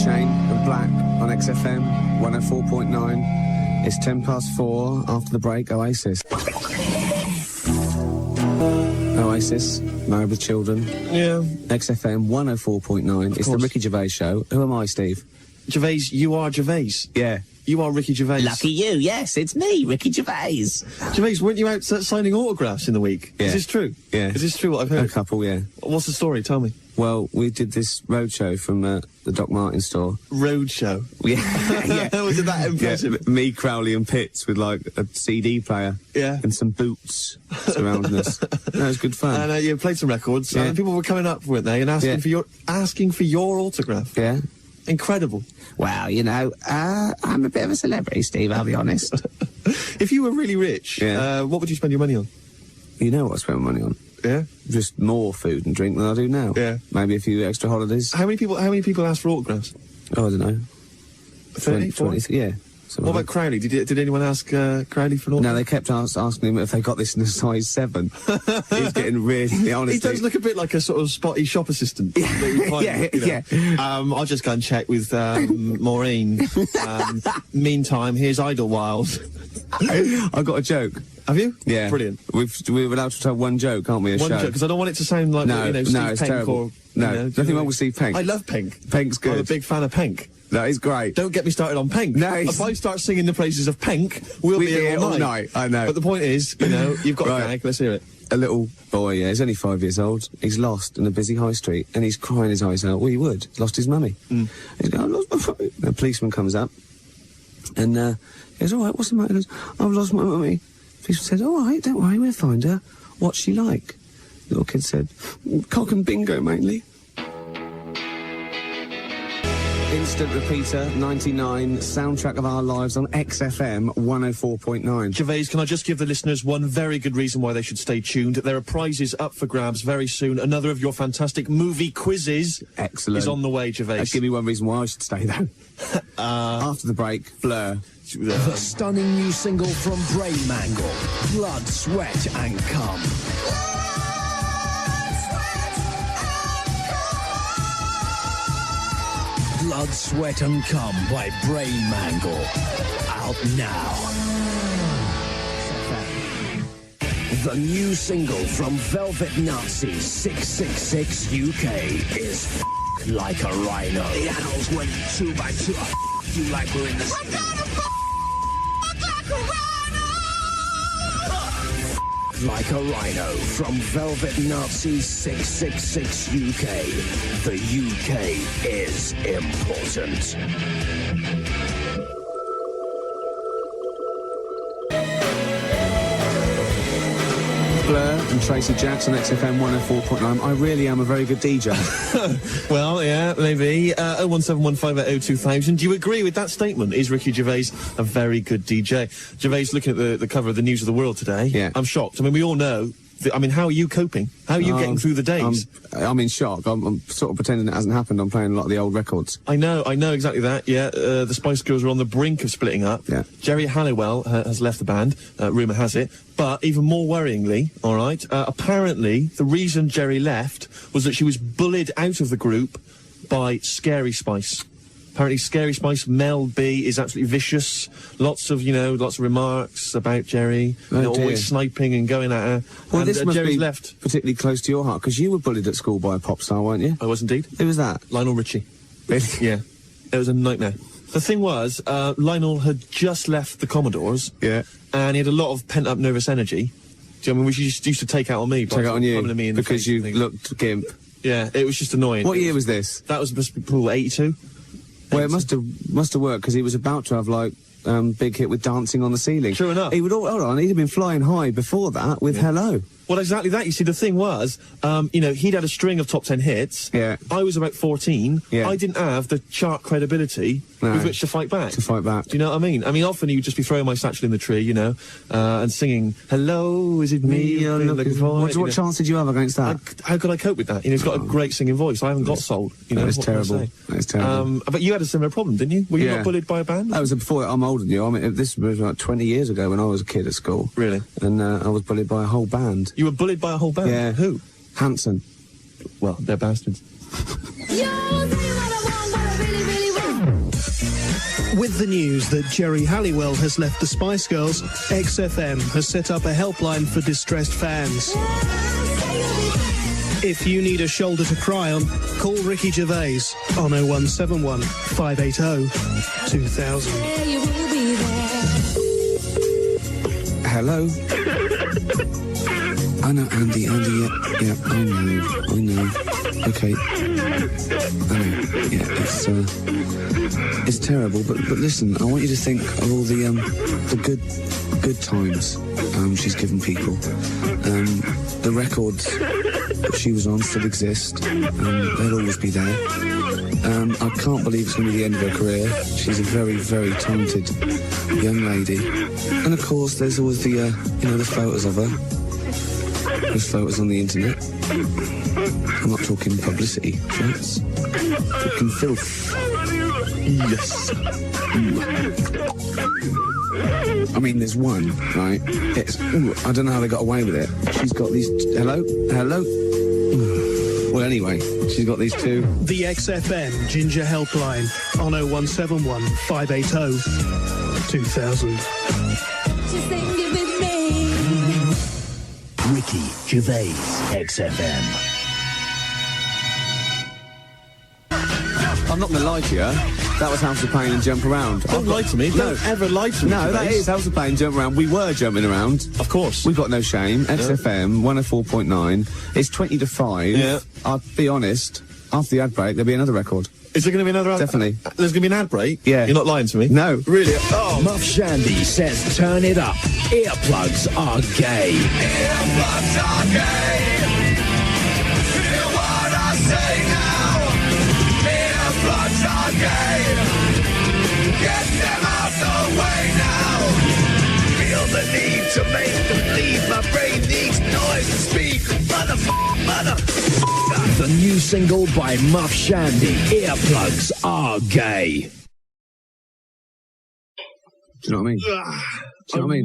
Shane and Black on XFM 104.9. It's 4:10 after the break. Oasis. Oasis, Married with Children. Yeah. XFM 104.9. It's the Ricky Gervais show. Who am I, Steve? Gervais, you are Gervais. Yeah. You are Ricky Gervais. Lucky you, yes, it's me, Ricky Gervais. Gervais, weren't you out signing autographs in the week? Yeah. Is this true? Yeah. Is this true what I've heard? A couple, yeah. What's the story? Tell me. Well, we did this roadshow from the Doc Martens store. Roadshow? Yeah. Yeah. Was it that impressive? Yeah, me, Crowley and Pitts with, like, a CD player. Yeah. And some boots surrounding us. That was good fun. And you played some records, Yeah. and people were coming up, weren't they, and asking for your autograph. Yeah. Incredible. Well, you know, I'm a bit of a celebrity, Steve, I'll be honest. If you were really rich, what would you spend your money on? You know what I spend my money on? Yeah? Just more food and drink than I do now. Yeah. Maybe a few extra holidays. How many people asked for autographs? Oh, I don't know. 30, 40? Yeah. What about Crowley? Did anyone ask Crowley for an autograph? No, they kept asking him if they got this in a size 7. He's getting really honest. He does look a bit like a sort of spotty shop assssistant. Yeah. I'll just go and check with Maureen. Meantime, here's Idlewild. I got a joke. Have you? Yeah. Brilliant. We're allowed to tell one joke, aren't we? One joke, because I don't want it to sound like no, Steve it's Penk terrible. or nothing wrong with Steve Penk. I love Penk. Penk's good. I'm a big fan of Penk. No, he's great. Don't get me started on Penk. No, if I start singing the praises of Penk, we'll be here all night. I know. But the point is, you've got a gag. Let's hear it. A little boy, he's only 5 years old. He's lost in a busy high street, and he's crying his eyes out. Well, he would. Lost his mummy. He's going, I lost my mummy. A policeman comes up, and he goes, all right, what's the matter? He goes, I've lost my mummy. The policeman said, all right, don't worry, we'll find her. What's she like? The little kid said, cock and bingo, mainly. Instant repeater, 99, soundtrack of our lives on XFM 104.9. Gervais, can I just give the listeners one very good reason why they should stay tuned? There are prizes up for grabs very soon. Another of your fantastic movie quizzes is on the way, Gervais. Give me one reason why I should stay, though. After the break, Blur. The stunning new single from Brain Mangle, Blood, Sweat and Cum. Blood, Sweat and Cum by Brain Mangle. Out now. The new single from Velvet Nazis 666 UK is Like a Rhino. The adults went 2 by 2. You like we're in the like a rhino. Like a Rhino from Velvet Nazis 666 UK. The UK is important. Blur and Tracy Jackson, XFM 104.9. I really am a very good DJ. Well, yeah, maybe. 01715802000. Do you agree with that statement? Is Ricky Gervais a very good DJ? Gervais, looking at the cover of the News of the World today. Yeah. I'm shocked. I mean, we all know. How are you coping? How are you getting through the days? I'm in shock. I'm sort of pretending it hasn't happened. I'm playing a lot of the old records. I know exactly that, yeah. The Spice Girls are on the brink of splitting up. Yeah. Jerry Halliwell has left the band, rumour has it. But even more worryingly, all right, apparently the reason Jerry left was that she was bullied out of the group by Scary Spice. Apparently Scary Spice Mel B is absolutely vicious. Lots of remarks about Jerry. Always sniping and going at her. Well, and this must Jerry's be left. particularly close to your heart, because you were bullied at school by a pop star, weren't you? I was indeed. Who was that? Lionel Richie. Really? Yeah. It was a nightmare. The thing was, Lionel had just left the Commodores. Yeah. And he had a lot of pent-up nervous energy. Do you know what I mean? Which he just used to take out on me. Take out on you? Me in the because face you and looked gimp. Yeah, it was just annoying. What year was this? That was 82. Well, it must have worked, because he was about to have, like, big hit with Dancing on the Ceiling. True enough. Hold on, he'd have been flying high before that with Hello. Well, exactly that. You see, the thing was, he'd had a string of top 10 hits. Yeah. I was about 14. Yeah. I didn't have the chart credibility with which to fight back. To fight back. Do you know what I mean? I mean, often he would just be throwing my satchel in the tree, and singing, hello, is it me you're looking for? What chance did you have against that? How could I cope with that? He's got a great singing voice. I haven't got soul. That is terrible. That is terrible. But you had a similar problem, didn't you? Were you not bullied by a band? That was before. I'm older than you. I mean, this was like 20 years ago when I was a kid at school. Really? And I was bullied by a whole band. You were bullied by a whole band? Yeah. Who? Hanson. Well, they're bastards. Yo, tell you what I want, what I really, really want. With the news that Jerry Halliwell has left the Spice Girls, XFM has set up a helpline for distressed fans. If you need a shoulder to cry on, call Ricky Gervais on 0171 580 2000. Hello? I know, Andy, yeah, I know. Okay. I know, yeah, it's terrible, but listen, I want you to think of all the good times she's given people. The records that she was on still exist. They'll always be there. I can't believe it's going to be the end of her career. She's a very, very talented young lady. And of course, there's always the, the photos of her. There's photos on the internet. I'm not talking publicity, folks. Talking filth. Yes. I mean, there's one, right? I don't know how they got away with it. She's got these... Hello? Well, anyway, she's got these two. The XFM Ginger Helpline on 0171 580 2000. Ricky Gervais XFM. I'm not going to lie to you. That was House of Pain and Jump Around. Don't lie to me. Don't ever lie to me. No, that is House of Pain, Jump Around. We were jumping around. Of course. We've got no shame. XFM 104.9. It's 20 to 5. Yeah. I'll be honest, after the ad break, there'll be another record. Is there going to be another ad? Definitely. There's going to be an ad break? Yeah. You're not lying to me? No. Really? Oh. Muff Shandy says turn it up. Earplugs are gay. Earplugs are gay. Hear what I say now. Earplugs are gay. Get them out the way now. Feel the need to make them leave. My brain needs noise to speak. Mother. The new single by Muff Shandy, Earplugs Are Gay. Do you know what I mean?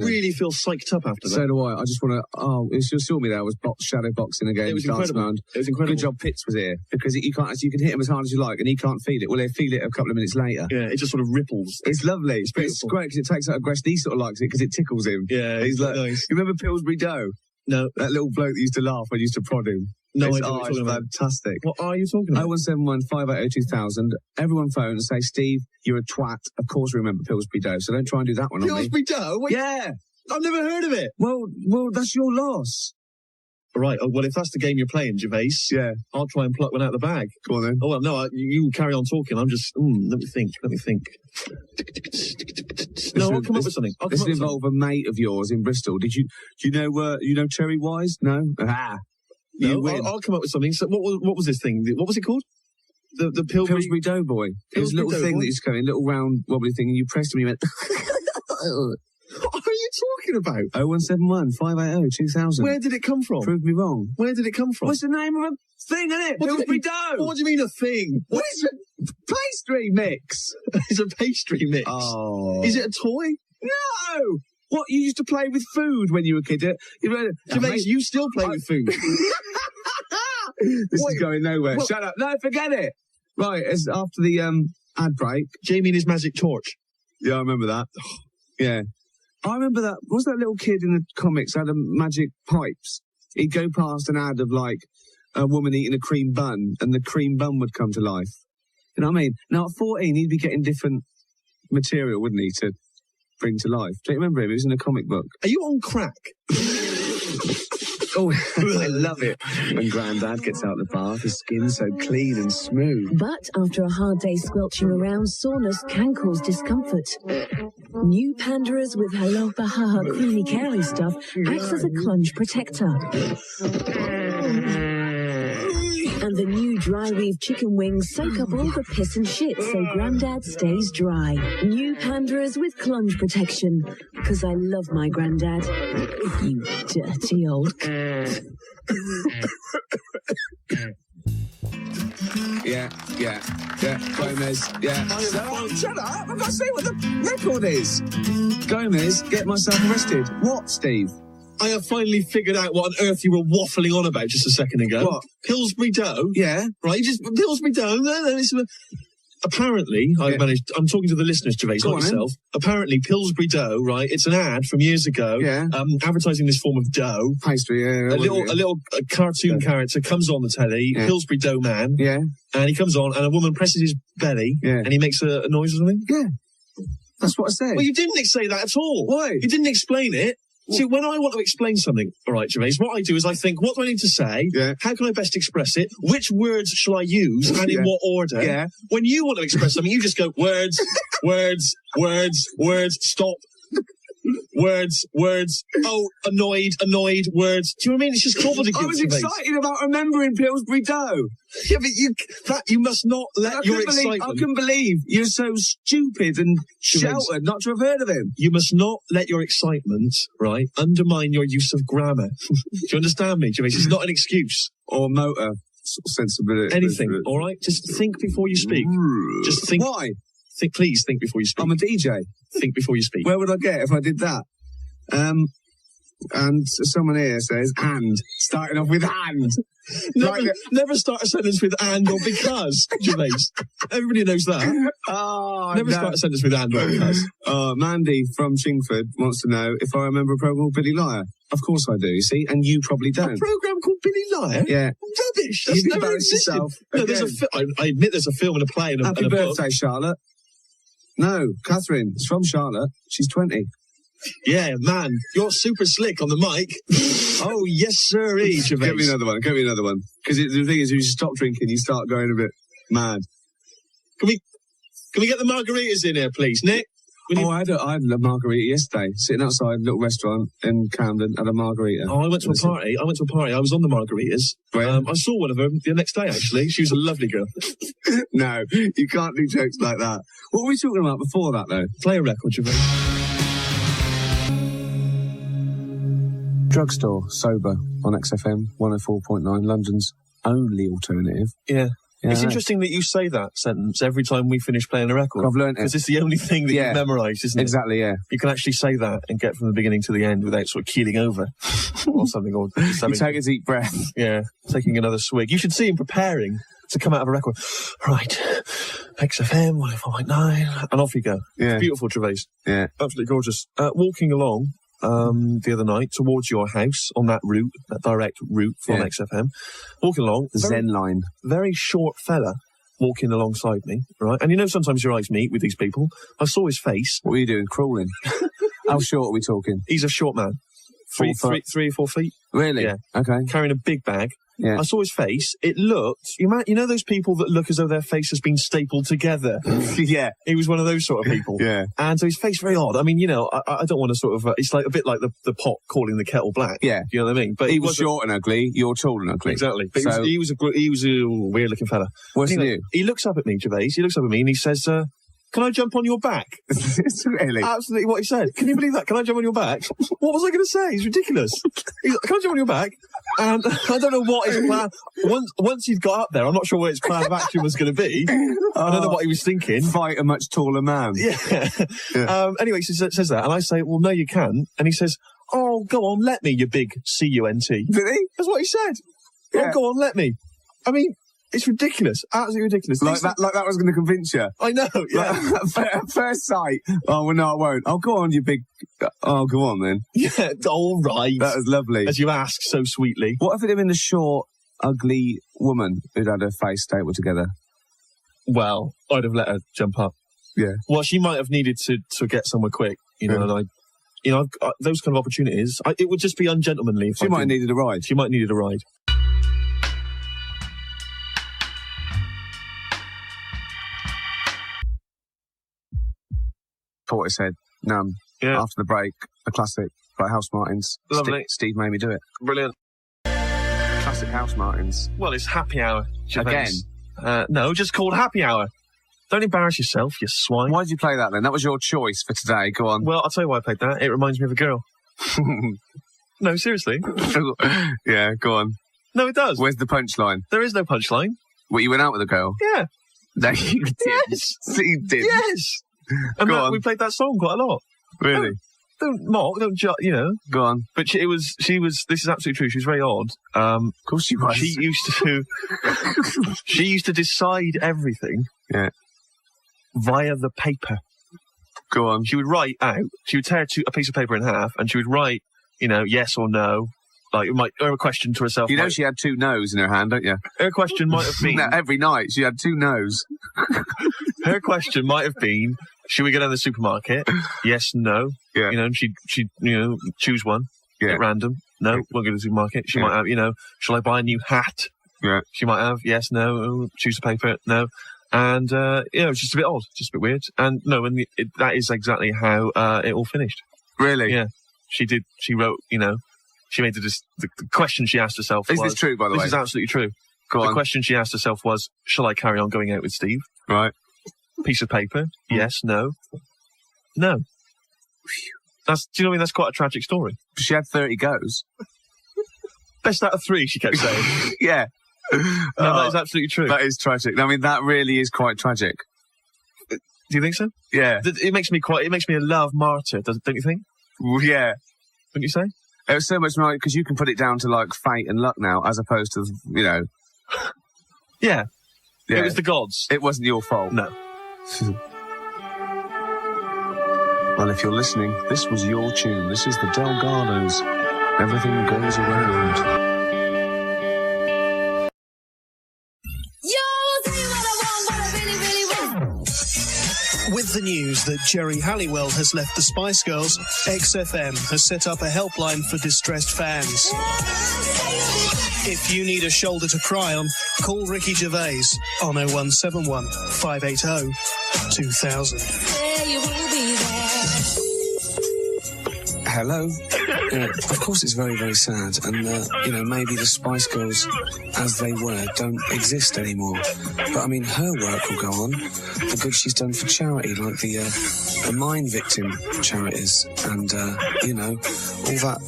I really feel psyched up after that. So do I. I just want to... Oh, you saw me there. I was shadow boxing again. It was incredible. It was incredible. Good job Pitts was here, because you can hit him as hard as you like, and he can't feel it. Well, he'll feel it a couple of minutes later. Yeah, it just sort of ripples. It's lovely. It's great, because it takes out aggression. He sort of likes it, because it tickles him. Yeah, he's like... nice. You remember Pillsbury Doe? No. That little bloke that used to laugh when you used to prod him. No it's, idea what you're talking about. Fantastic. What are you talking about? 0171 580 2000. Everyone phone and say, Steve, you're a twat. Of course we remember Pillsbury Doe, so don't try and do that one on me. Pillsbury Doe? Wait, yeah. I've never heard of it. Well, that's your loss. Right, well, if that's the game you're playing, Gervais, yeah, I'll try and pluck one out the bag. Go on then. Oh, well, no, you carry on talking. I'm just, let me think. No, I'll come up with something. This will involve a mate of yours in Bristol. Do you know Cherry Wise? No? Ah. No, I'll come up with something. So what was this thing? What was it called? The Pillsbury Doughboy. It was a little thing that used to come in, little round wobbly thing, and you pressed him and you went... What are you talking about? 0171 580 2000. Where did it come from? Prove me wrong. Where did it come from? What's the name of a thing, innit? Pillsbury Dough. What do you mean a thing? What is a pastry mix? It's a pastry mix. Oh. Is it a toy? No! What, you used to play with food when you were a kid? Gervais, you still play with food. This is going nowhere. Shut up. No, forget it. Right, it's after the ad break. Jamie and his magic torch. Yeah, I remember that. Yeah. I remember that. Was that little kid in the comics had a magic pipes? He'd go past an ad of, like, a woman eating a cream bun, and the cream bun would come to life. You know what I mean? Now, at 14, he'd be getting different material, wouldn't he, to bring to life. Do you remember him? He was in a comic book. Are you on crack? Oh, I love it when Grandad gets out of the bath, his skin's so clean and smooth. But after a hard day squelching around, soreness can cause discomfort. New Pandoras with Hello Bahaha creamy caring stuff acts as a clunge protector. And the new dry weave chicken wings soak up all the piss and shit so Grandad stays dry. New Pandoras with clunge protection. Because I love my Grandad. You dirty old... Yeah. Gomez, yeah. Shut up! I've got to say what the record is. Gomez, get myself arrested. What, Steve? I have finally figured out what on earth you were waffling on about just a second ago. What? Pillsbury Dough? Yeah. Right, just Pillsbury Dough. apparently, I'm talking to the listeners, Gervais, not yourself. Apparently, Pillsbury dough, right? It's an ad from years ago, advertising this form of dough. Pastry, a little cartoon character comes on the telly, Pillsbury Dough Man. Yeah. And he comes on, and a woman presses his belly, and he makes a noise or something. Yeah. That's what I said. Well, you didn't say that at all. Why? You didn't explain it. See, when I want to explain something, all right, Gervais, what I do is I think, what do I need to say? Yeah. How can I best express it? Which words shall I use and in what order? Yeah. When you want to express something, you just go, words, words, words, words, stop. Words, oh, annoyed, words. Do you know what I mean? It's just gobbledygook. I was excited about remembering Pillsbury dough. Yeah, but you must not let your excitement... I can believe you're so stupid and sheltered not to have heard of him. You must not let your excitement, right, undermine your use of grammar. Do you understand me, Gervais? It's not an excuse. Or motor sensibility. Anything, all right? Just think before you speak. Just think... Why? Please think before you speak. I'm a DJ. Think before you speak. Where would I get if I did that? And someone here says, and. Starting off with and. Never start a sentence with and or because, Gervais. Everybody knows that. Never start a sentence with and or because. Mandy from Chingford wants to know if I remember a programme called Billy Liar. Of course I do, you see, and you probably don't. A programme called Billy Liar? Yeah. Rubbish. That's never existed. Yourself. No, I admit there's a film and a play and a Happy birthday, book. Charlotte. No, Catherine. It's from Charlotte. She's 20. Yeah, man, you're super slick on the mic. Oh, yes, sir-y, Gervais. Get me another one. Because the thing is, if you stop drinking, you start going a bit mad. Can we get the margaritas in here, please, Nick? I had a margarita yesterday, sitting outside a little restaurant in Camden, had a margarita. Oh, I went to a party. I was on the margaritas. I saw one of them the next day, actually. She was a lovely girl. No, you can't do jokes like that. What were we talking about before that, though? Play a record, Gervais. Drugstore, sober, on XFM 104.9, London's only alternative. Yeah. It's interesting that you say that sentence every time we finish playing a record. I've learned it. Because it's the only thing that you've memorised, isn't it? Exactly, yeah. You can actually say that and get from the beginning to the end without sort of keeling over or something. Or you take a deep breath. Yeah, taking another swig. You should see him preparing to come out of a record. Right, XFM 104.9, and off you go. Yeah. It's beautiful, Gervais. Yeah. Absolutely gorgeous. Walking along the other night towards your house on that route, that direct route from XFM. Walking along. Zen line. Very short fella walking alongside me, right? And you know sometimes your eyes meet with these people. I saw his face. What are you doing? Crawling? How short are we talking? He's a short man. 3 or 4 feet. Really? Yeah. Okay. Carrying a big bag. Yeah. I saw his face. It looked... You know those people that look as though their face has been stapled together? Yeah. He was one of those sort of people. Yeah. And so his face very odd. I mean, you know, I don't want to sort of... it's like a bit like the pot calling the kettle black. Yeah. You know what I mean? But he was short and ugly. You're tall and ugly. Exactly. But so, he was a weird-looking fella. What's anyway, new? He looks up at me, Gervais. He looks up at me and he says... can I jump on your back? Really? Absolutely what he said. Can you believe that? Can I jump on your back? What was I going to say? It's ridiculous. He's like, can I jump on your back? And I don't know what his plan... Once he'd got up there, I'm not sure what his plan of action was going to be. I don't know what he was thinking. Fight a much taller man. Yeah. Anyway, he says that, and I say, well, no, you can't. And he says, oh, go on, let me, you big C-U-N-T. Did he? That's what he said. Yeah. Oh, go on, let me. I mean... It's ridiculous. Absolutely ridiculous. Like that was going to convince you. I know, yeah. Like, at first sight. Oh, well, no, I won't. Oh, go on, you big... Oh, go on, then. Yeah, all right. That was lovely. As you ask so sweetly. What if it had been a short, ugly woman who'd had her face stapled together? Well, I'd have let her jump up. Yeah. Well, she might have needed to get somewhere quick, you know, and those kind of opportunities, it would just be ungentlemanly. She might have needed a ride. She might have needed a ride. Porter said, after the break, a classic by House Martins. Lovely. Steve made me do it. Brilliant. Classic House Martins. Well, it's happy hour. Again? No, just called happy hour. Don't embarrass yourself, you swine. Why did you play that then? That was your choice for today. Go on. Well, I'll tell you why I played that. It reminds me of a girl. No, seriously. Yeah, go on. No, it does. Where's the punchline? There is no punchline. What, you went out with a girl? Yeah. No, you did. Yes. You did. Yes. And we played that song quite a lot. Really? Don't mock, you know. Go on. But she was, this is absolutely true, she was very odd. Of course she was. She used to decide everything. Yeah. via the paper. Go on. She would write out, she would tear a piece of paper in half, and she would write, you know, yes or no. Like, her question to herself. You know she had 2 no's in her hand, don't you? Her question might have been... No, every night she had 2 no's. Her question might have been, should we go down to the supermarket? Yes, no. Yeah. You know, she'd choose one at random. No, we'll go to the supermarket. She might have, you know, shall I buy a new hat? Yeah. She might have, yes, no, choose the paper, no. And, it's just a bit odd, just a bit weird. And no, that is exactly how it all finished. Really? Yeah. She wrote, you know, she made the question she asked herself was... Is this true, by the way? This is absolutely true. The question she asked herself was, shall I carry on going out with Steve? Right. Piece of paper. Yes, no. No. Do you know what I mean? That's quite a tragic story. She had 30 goes. Best out of 3, she kept saying. Yeah. No, that is absolutely true. That is tragic. I mean, that really is quite tragic. Do you think so? Yeah. It makes me a love martyr, don't you think? Well, yeah. Wouldn't you say? It was so much more, because you can put it down to, like, fate and luck now, as opposed to, you know... Yeah. It was the gods. It wasn't your fault. No. Well, if you're listening, this was your tune. This is the Delgados. Everything goes around. With the news that Jerry Halliwell has left the Spice Girls, XFM has set up a helpline for distressed fans. If you need a shoulder to cry on, call Ricky Gervais on 0171 580 2000. Hello. Of course it's very, very sad, and, maybe the Spice Girls, as they were, don't exist anymore. But, I mean, her work will go on, the good she's done for charity, like the mine victim charities, and, all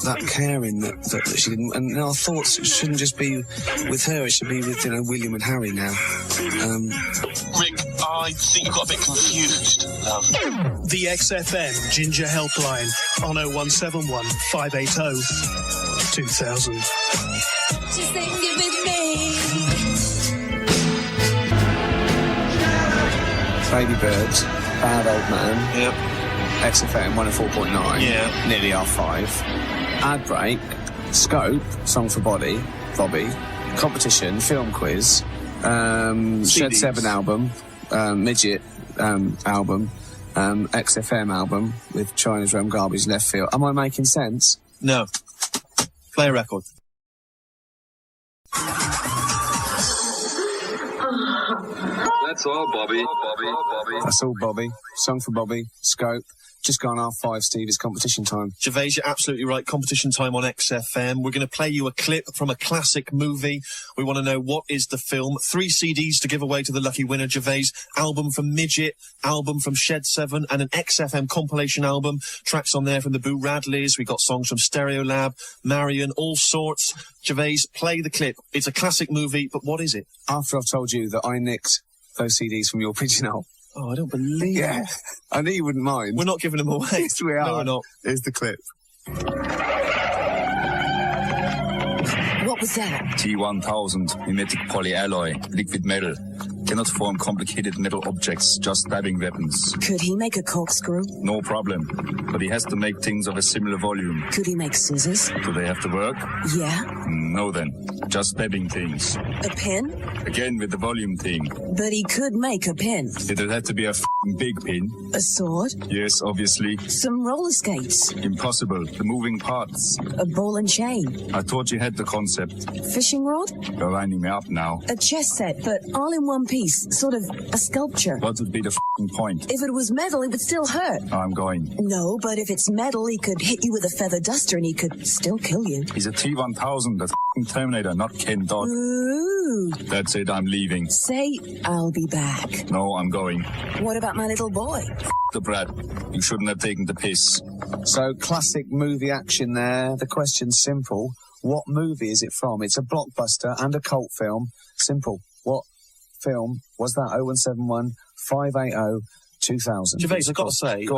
that caring that she did. And our thoughts shouldn't just be with her, it should be with, William and Harry now. Rick, I think you got a bit confused, love. The XFM Ginger Helpline on 0171 580 2000. Just sing it with me. Baby Birds, Bad Old Man. Yep. XFM 104.9. Yeah. Nearly R5. Ad break. Scope, Song for Bobby. Competition, film quiz. Shed 7 album. Midget album. XFM album with China's Realm Garbage Left Field. Am I making sense? No. Play a record. That's all, Bobby. That's all, Bobby. Song for Bobby. Scope. Just gone R5, Steve. It's competition time. Gervais, you're absolutely right. Competition time on XFM. We're going to play you a clip from a classic movie. We want to know what is the film. 3 CDs to give away to the lucky winner, Gervais. Album from Midget, album from Shed 7, and an XFM compilation album. Tracks on there from the Boo Radleys. We got songs from Stereolab, Marion, all sorts. Gervais, play the clip. It's a classic movie, but what is it? After I've told you that I nicked those CDs from your pigeonhole. Oh, I don't believe it. I knew you wouldn't mind. We're not giving them away. Yes, we are. No, we're not. Here's the clip. What was that? T1000 mimetic polyalloy, liquid metal. Cannot form complicated metal objects, just stabbing weapons. Could he make a corkscrew? No problem. But he has to make things of a similar volume. Could he make scissors? Do they have to work? Yeah. No then. Just stabbing things. A pen? Again with the volume thing. But he could make a pen. It'll have to be a big pin. A sword? Yes, obviously. Some roller skates? Impossible. The moving parts. A ball and chain? I thought you had the concept. Fishing rod? You're winding me up now. A chess set, but all in one piece. Sort of a sculpture. What would be the point? If it was metal, it would still hurt. I'm going. No, but if it's metal, he could hit you with a feather duster and he could still kill you. He's a T1000, the Terminator, not Ken Dodd. Ooh. That's it, I'm leaving. Say, I'll be back. No, I'm going. What about my little boy? The brat. You shouldn't have taken the piss. So, classic movie action there. The question's simple. What movie is it from? It's a blockbuster and a cult film. Simple. What film was that? 0171 580 2000. Gervais, I've got to say,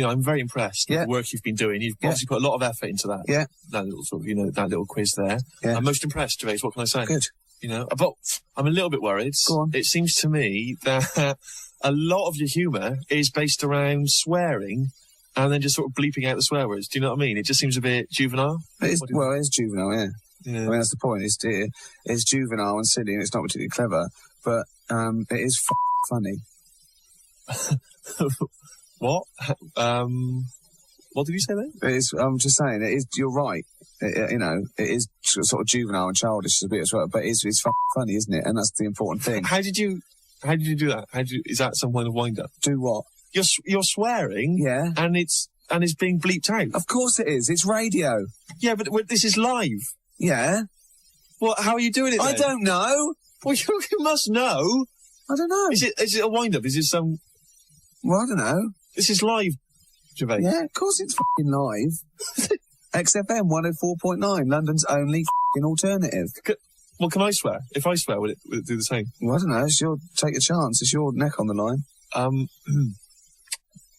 I'm very impressed with the work you've been doing. You've obviously put a lot of effort into that. Yeah. That little sort of, that little quiz there. Yeah. I'm most impressed, Gervais. What can I say? Good. You know, but I'm a little bit worried. Go on. It seems to me that a lot of your humour is based around swearing and then just sort of bleeping out the swear words. Do you know what I mean? It just seems a bit juvenile. It is juvenile, yeah. I mean, that's the point. It's juvenile and silly, and it's not particularly clever, but it is funny. What? What did you say then? It is. I'm just saying. It is. You're right. You know, it is sort of juvenile and childish a bit as well, but it's funny, isn't it? And that's the important thing. How did you do that? Is that some kind of wind up? Do what? You're swearing. Yeah. And it's being bleeped out. Of course it is. It's radio. Yeah, but this is live. Yeah. Well, how are you doing it then? I don't know. Well, you must know. I don't know. Is it a wind up? Is it some? Well, I don't know. This is live, Gervais. Yeah, of course it's fucking live. XFM 104.9, London's only fucking alternative. Well, can I swear? If I swear, will it do the same? Well, I don't know. Take a chance. It's your neck on the line.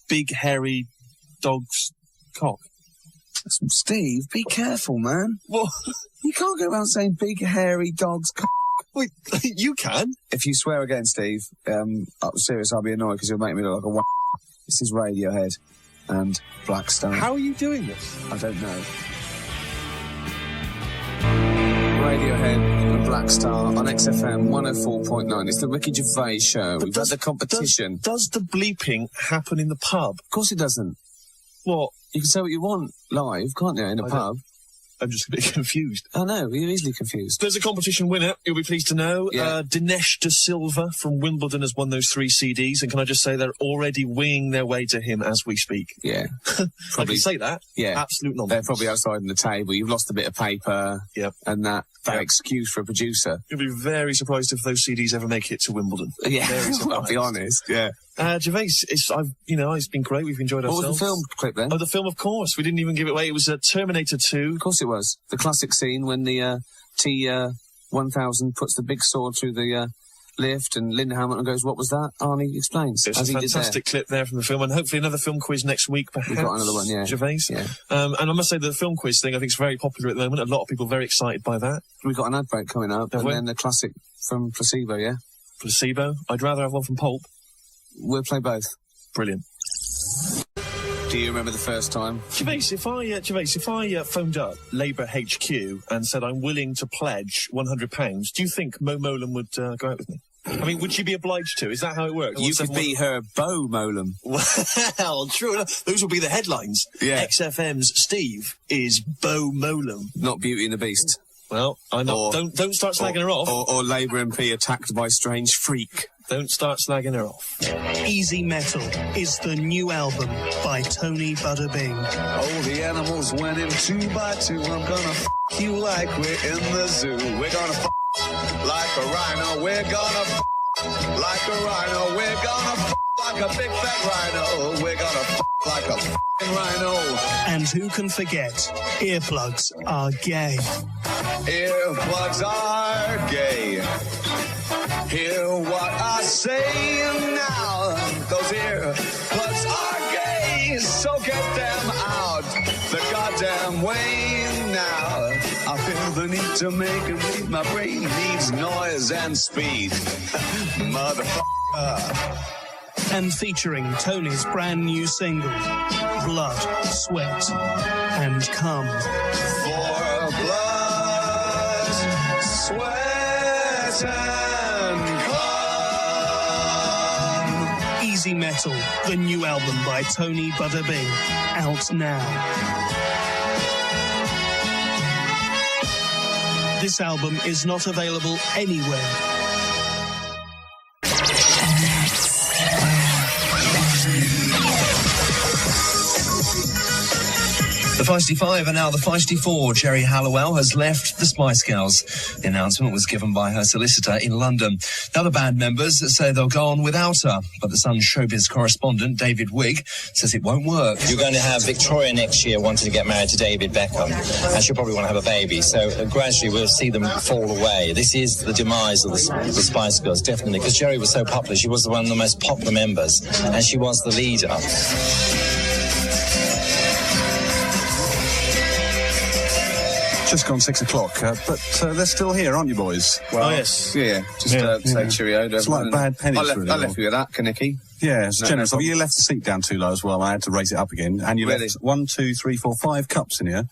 Big hairy dog's cock. Steve, be careful, man. What? You can't go around saying big hairy dog's cock. Wait, you can? If you swear again, Steve, I'm serious, I'll be annoyed because you'll make me look like a This is Radiohead and Black Star. How are you doing this? I don't know. Radiohead and Black Star on XFM 104.9. It's the Ricky Gervais show. We've had the competition. Does the bleeping happen in the pub? Of course it doesn't. What? You can say what you want live, can't you, in a pub? I'm just a bit confused. I know, you're easily confused. There's a competition winner, you'll be pleased to know. Yeah. Dinesh De Silva from Wimbledon has won those 3 CDs, and can I just say they're already winging their way to him as we speak. Yeah. I can say that. Yeah. Absolute nonsense. They're probably outside on the table. You've lost a bit of paper. Yep. And that excuse for a producer. You'll be very surprised if those CDs ever make it to Wimbledon. Yeah. Very surprised. I'll be honest, yeah. Gervais, it's been great. We've enjoyed ourselves. What was the film clip then? Oh, the film, of course. We didn't even give it away. It was Terminator 2. Of course it was. The classic scene when the T-1000 puts the big sword through the lift and Linda Hamilton goes, what was that? Arnie explains. It's a fantastic clip there from the film, and hopefully another film quiz next week, perhaps. We've got another one, yeah. Gervais. Yeah. And I must say the film quiz thing I think is very popular at the moment. A lot of people are very excited by that. We've got an ad break coming up, and then the classic from Placebo, yeah? Placebo? I'd rather have one from Pulp. We'll play both. Brilliant. Do you remember the first time? Gervais, if I phoned up Labour HQ and said I'm willing to pledge £100, do you think Mo Molam would go out with me? I mean, would she be obliged to? Is that how it works? You could be her Bo Molam. Well, true enough. Those will be the headlines. Yeah. XFM's Steve is Bo Molam. Not Beauty and the Beast. Well, I know. Don't start slagging her off. Or Labour MP attacked by strange freak. Don't start slagging her off. Easy Metal is the new album by Tony Butterbing. Oh, the animals went in 2 by 2. I'm gonna you like we're in the zoo. We're gonna like a rhino. We're gonna like a rhino. We're gonna like a big fat rhino. We're gonna like a rhino. And who can forget, earplugs are gay. Earplugs are gay. Hear what I say now. Those earplugs are gay. So get them out the goddamn way now. I feel the need to make it read. My brain needs noise and speed. Motherfucker. And featuring Tony's brand new single, Blood, Sweat and Cum. For blood, sweat and cum. Easy Metal, the new album by Tony Butterbing, out now. This album is not available anywhere. The Feisty Five and now the Feisty Four. Geri Halliwell has left the Spice Girls. The announcement was given by her solicitor in London. The other band members say they'll go on without her, but the Sun's showbiz correspondent, David Wigg, says it won't work. You're going to have Victoria next year wanting to get married to David Beckham, and she'll probably want to have a baby, so gradually we'll see them fall away. This is the demise of the Spice Girls, definitely, because Geri was so popular. She was one of the most popular members, and she was the leader. Just gone 6 o'clock, but they're still here, aren't you, boys? Well, yes. Yeah, just say cheerio. It's like bad pennies, I really. left you with that, Kaniki. Yeah, it's generous. No, you left the seat down too low as well. I had to raise it up again. And you left 1, 2, 3, 4, 5 cups in here.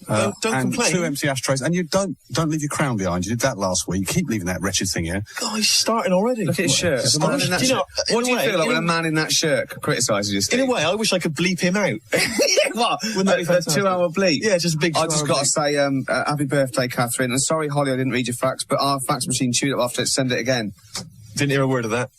Don't and complain. 2 empty ashtrays. And you don't leave your crown behind. You did that last week. Keep leaving that wretched thing here. God, he's starting already. Look at his shirt. What do you feel like when a man in that shirt criticises you, Steve? In a way, I wish I could bleep him out. What? Wouldn't that be fantastic? 2 hour bleep? Yeah, just a big 2 hour I just got to say, happy birthday, Catherine. And sorry, Holly, I didn't read your fax, but our fax machine chewed it off. Let's send it again. Didn't hear a word of that.